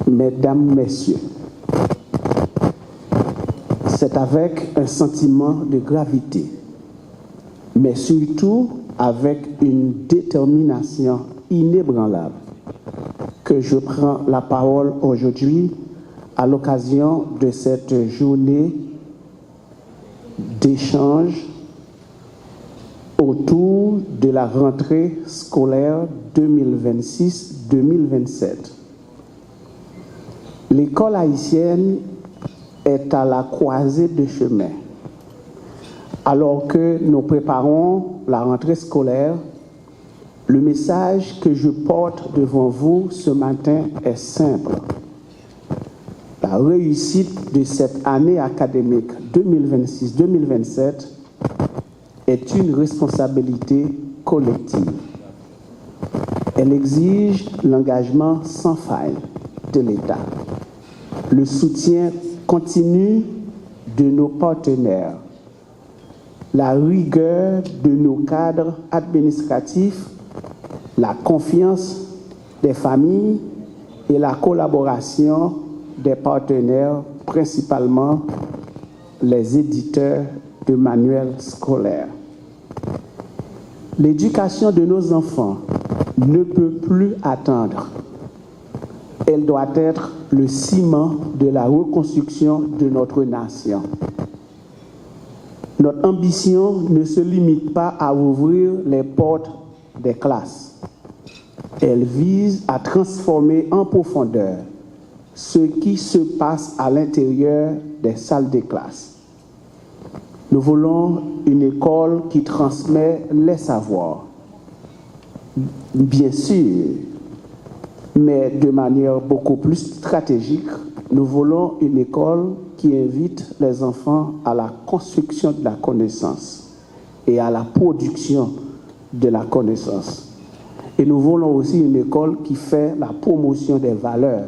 Mesdames, Messieurs, c'est avec un sentiment de gravité, mais surtout avec une détermination inébranlable que je prends la parole aujourd'hui à l'occasion de cette journée d'échange autour de la rentrée scolaire 2026-2027. L'école haïtienne est à la croisée de chemin. Alors que nous préparons la rentrée scolaire, le message que je porte devant vous ce matin est simple. La réussite de cette année académique 2026-2027 est une responsabilité collective. Elle exige l'engagement sans faille de l'État, le soutien continu de nos partenaires, la rigueur de nos cadres administratifs, la confiance des familles et la collaboration des partenaires, principalement les éditeurs de manuels scolaires. L'éducation de nos enfants ne peut plus attendre. Elle doit être le ciment de la reconstruction de notre nation. Notre ambition ne se limite pas à ouvrir les portes des classes. Elle vise à transformer en profondeur ce qui se passe à l'intérieur des salles de classe. Nous voulons une école qui transmet les savoirs, bien sûr, mais de manière beaucoup plus stratégique. Nous voulons une école qui invite les enfants à la construction de la connaissance et à la production de la connaissance. Et nous voulons aussi une école qui fait la promotion des valeurs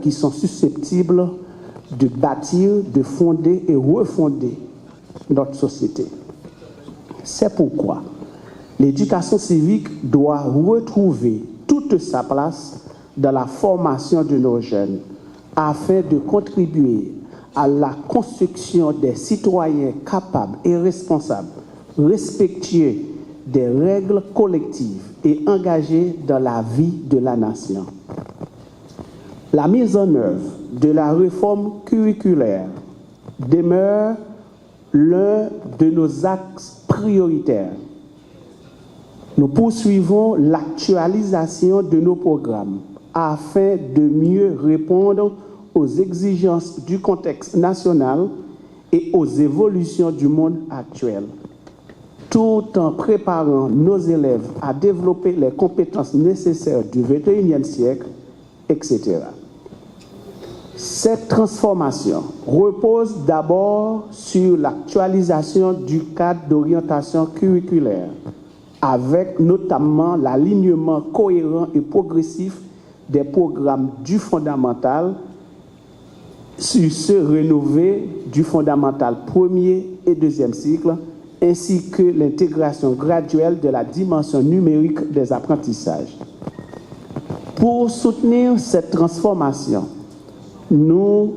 qui sont susceptibles de bâtir, de fonder et refonder notre société. C'est pourquoi l'éducation civique doit retrouver toute sa place dans la formation de nos jeunes afin de contribuer à la construction des citoyens capables et responsables, respectueux des règles collectives et engagés dans la vie de la nation. La mise en œuvre de la réforme curriculaire demeure l'un de nos axes prioritaires. Nous poursuivons l'actualisation de nos programmes afin de mieux répondre aux exigences du contexte national et aux évolutions du monde actuel, tout en préparant nos élèves à développer les compétences nécessaires du XXIe siècle, etc. Cette transformation repose d'abord sur l'actualisation du cadre d'orientation curriculaire, avec notamment l'alignement cohérent et progressif des programmes du fondamental sur ceux rénovés du fondamental premier et deuxième cycle, ainsi que l'intégration graduelle de la dimension numérique des apprentissages. Pour soutenir cette transformation, nous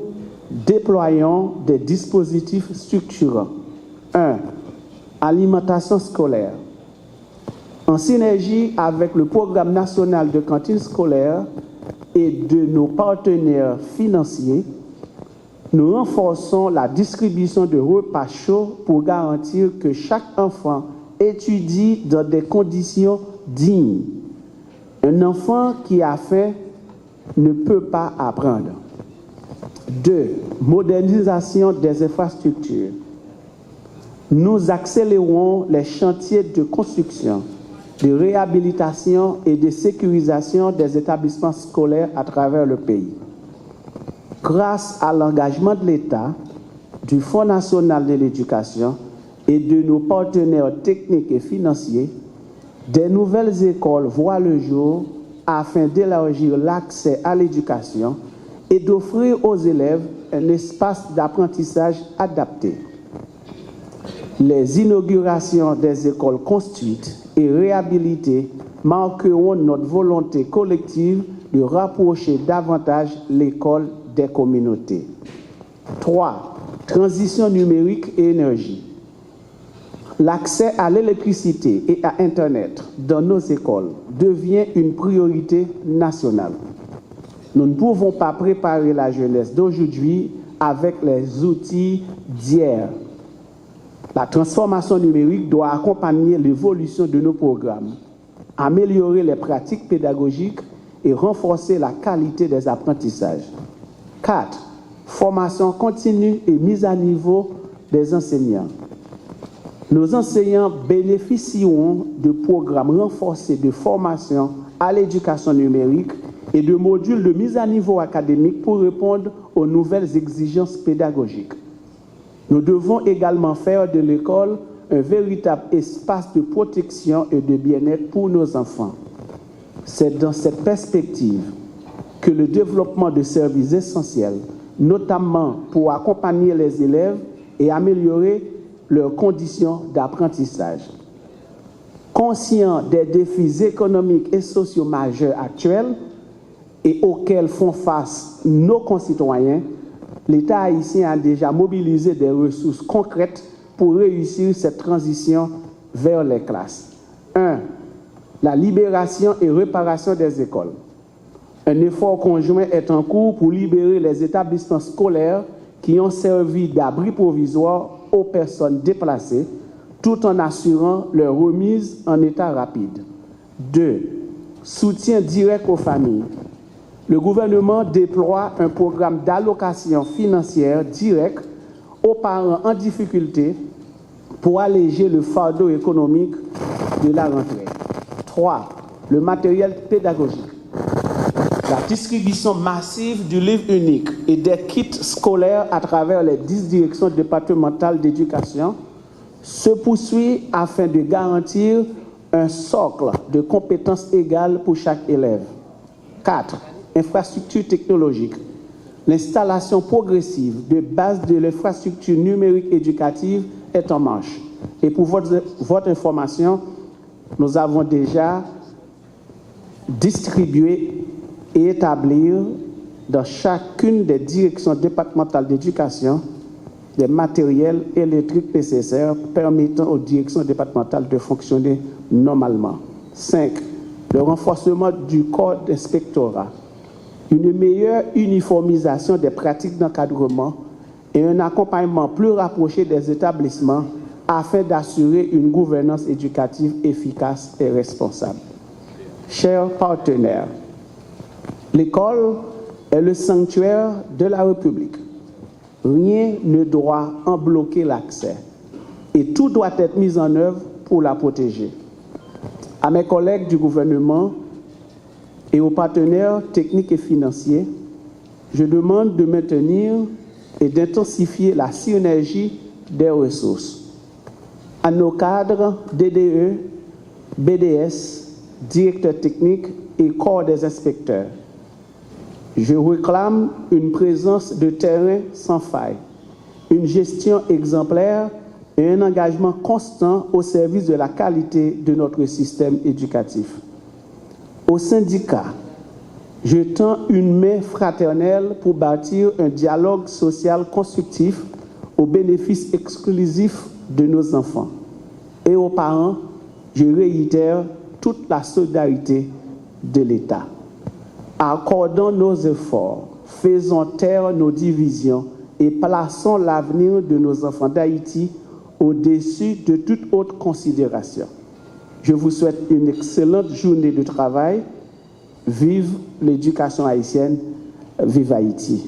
déployons des dispositifs structurants. 1. Alimentation scolaire. En synergie avec le programme national de cantine scolaire et de nos partenaires financiers, nous renforçons la distribution de repas chauds pour garantir que chaque enfant étudie dans des conditions dignes. Un enfant qui a faim ne peut pas apprendre. 2. Modernisation des infrastructures. Nous accélérons les chantiers de construction, de réhabilitation et de sécurisation des établissements scolaires à travers le pays. Grâce à l'engagement de l'État, du Fonds national de l'éducation et de nos partenaires techniques et financiers, des nouvelles écoles voient le jour afin d'élargir l'accès à l'éducation et d'offrir aux élèves un espace d'apprentissage adapté. Les inaugurations des écoles construites et réhabilitées marqueront notre volonté collective de rapprocher davantage l'école des communautés. 3. Transition numérique et énergie. L'accès à l'électricité et à Internet dans nos écoles devient une priorité nationale. Nous ne pouvons pas préparer la jeunesse d'aujourd'hui avec les outils d'hier. La transformation numérique doit accompagner l'évolution de nos programmes, améliorer les pratiques pédagogiques et renforcer la qualité des apprentissages. 4. Formation continue et mise à niveau des enseignants. Nos enseignants bénéficieront de programmes renforcés de formation à l'éducation numérique et de modules de mise à niveau académique pour répondre aux nouvelles exigences pédagogiques. Nous devons également faire de l'école un véritable espace de protection et de bien-être pour nos enfants. C'est dans cette perspective que le développement de services essentiels, notamment pour accompagner les élèves et améliorer leurs conditions d'apprentissage. Conscient des défis économiques et sociaux majeurs actuels et auxquels font face nos concitoyens, l'État haïtien a déjà mobilisé des ressources concrètes pour réussir cette transition vers les classes. 1. La libération et réparation des écoles. Un effort conjoint est en cours pour libérer les établissements scolaires qui ont servi d'abri provisoire aux personnes déplacées, tout en assurant leur remise en état rapide. 2. Soutien direct aux familles. Le gouvernement déploie un programme d'allocation financière directe aux parents en difficulté pour alléger le fardeau économique de la rentrée. 3. Le matériel pédagogique. La distribution massive du livre unique et des kits scolaires à travers les 10 directions départementales d'éducation se poursuit afin de garantir un socle de compétences égales pour chaque élève. 4. Infrastructure technologique. L'installation progressive de base de l'infrastructure numérique éducative est en marche. Et pour votre information, nous avons déjà distribué et établir dans chacune des directions départementales d'éducation des matériels électriques nécessaires permettant aux directions départementales de fonctionner normalement. 5. Le renforcement du corps d'inspectorat. Une meilleure uniformisation des pratiques d'encadrement et un accompagnement plus rapproché des établissements afin d'assurer une gouvernance éducative efficace et responsable. Chers partenaires, l'école est le sanctuaire de la République. Rien ne doit en bloquer l'accès et tout doit être mis en œuvre pour la protéger. À mes collègues du gouvernement et aux partenaires techniques et financiers, je demande de maintenir et d'intensifier la synergie des ressources. À nos cadres DDE, BDS, directeurs techniques et corps des inspecteurs, je réclame une présence de terrain sans faille, une gestion exemplaire et un engagement constant au service de la qualité de notre système éducatif. Aux syndicats, je tends une main fraternelle pour bâtir un dialogue social constructif au bénéfice exclusif de nos enfants. Et aux parents, je réitère toute la solidarité de l'État. Accordons nos efforts, faisons taire nos divisions et plaçons l'avenir de nos enfants d'Haïti au-dessus de toute autre considération. Je vous souhaite une excellente journée de travail. Vive l'éducation haïtienne, vive Haïti.